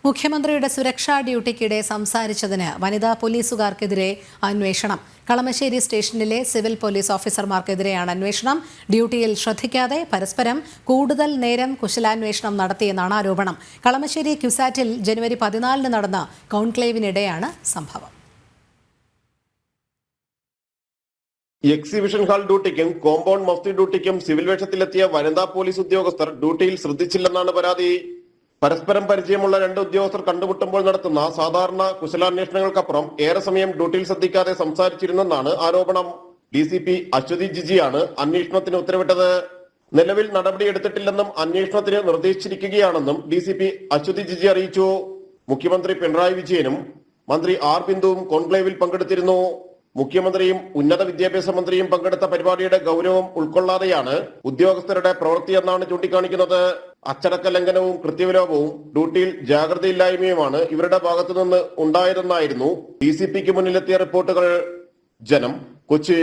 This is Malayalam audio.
മുഖ്യമന്ത്രിയുടെ സുരക്ഷാ ഡ്യൂട്ടിക്കിടെ സംസാരിച്ചതിന് വനിതാ പോലീസുകാർക്കെതിരെ അന്വേഷണം. കളമശ്ശേരി സ്റ്റേഷനിലെ സിവിൽ പോലീസ് ഓഫീസർമാർക്കെതിരെയാണ് അന്വേഷണം. ഡ്യൂട്ടിയിൽ ശ്രദ്ധിക്കാതെ പരസ്പരം കൂടുതൽ നേരം കുശലാന്വേഷണം നടത്തിയെന്നാണ് ആരോപണം. കളമശ്ശേരി ക്യുസാറ്റിൽ ജനുവരി 14 നടന്ന കോൺക്ലേവിനിടെയാണ് സംഭവം. എക്സിബിഷൻ ഹാൾ ഡ്യൂട്ടിക്കും കോമ്പൗണ്ട് മഫ്തി ഡ്യൂട്ടിക്കും സിവിൽ വേഷത്തിലെത്തിയ വനിതാ പോലീസ് ഉദ്യോഗസ്ഥർ ഡ്യൂട്ടിയിൽ ശ്രദ്ധിച്ചില്ലെന്നാണ് പരാതി. പരസ്പരം പരിചയമുള്ള രണ്ട് ഉദ്യോഗസ്ഥർ കണ്ടുമുട്ടുമ്പോൾ നടത്തുന്ന സാധാരണ കുശലാന്വേഷണങ്ങൾക്കപ്പുറം ഏറെ സമയം ഡ്യൂട്ടിയിൽ ശ്രദ്ധിക്കാതെ സംസാരിച്ചിരുന്നെന്നാണ് ആരോപണം. DCP അശ്വതി ജിജിയാണ് അന്വേഷണത്തിന് ഉത്തരവിട്ടത്. നിലവിൽ നടപടിയെടുത്തിട്ടില്ലെന്നും അന്വേഷണത്തിന് നിർദ്ദേശിച്ചിരിക്കുകയാണെന്നും DCP അശ്വതി ജിജി അറിയിച്ചു. മുഖ്യമന്ത്രി പിണറായി വിജയനും മന്ത്രി R ബിന്ദുവും കോൺക്ലേവിൽ പങ്കെടുത്തിരുന്നു. മുഖ്യമന്ത്രിയും ഉന്നത വിദ്യാഭ്യാസ മന്ത്രിയും പങ്കെടുത്ത പരിപാടിയുടെ ഗൗരവം ഉൾക്കൊള്ളാതെയാണ് ഉദ്യോഗസ്ഥരുടെ പ്രവൃത്തിയെന്നാണ് ചൂണ്ടിക്കാണിക്കുന്നത്. അച്ചടക്ക ലംഘനവും കൃത്യവിലോപവും ഡ്യൂട്ടിയിൽ ജാഗ്രതയില്ലായ്മയുമാണ് ഇവരുടെ ഭാഗത്തുനിന്ന് ഉണ്ടായതെന്നായിരുന്നു DCPക്ക് മുന്നിലെത്തിയ റിപ്പോർട്ടുകൾ. ജനം, കൊച്ചി.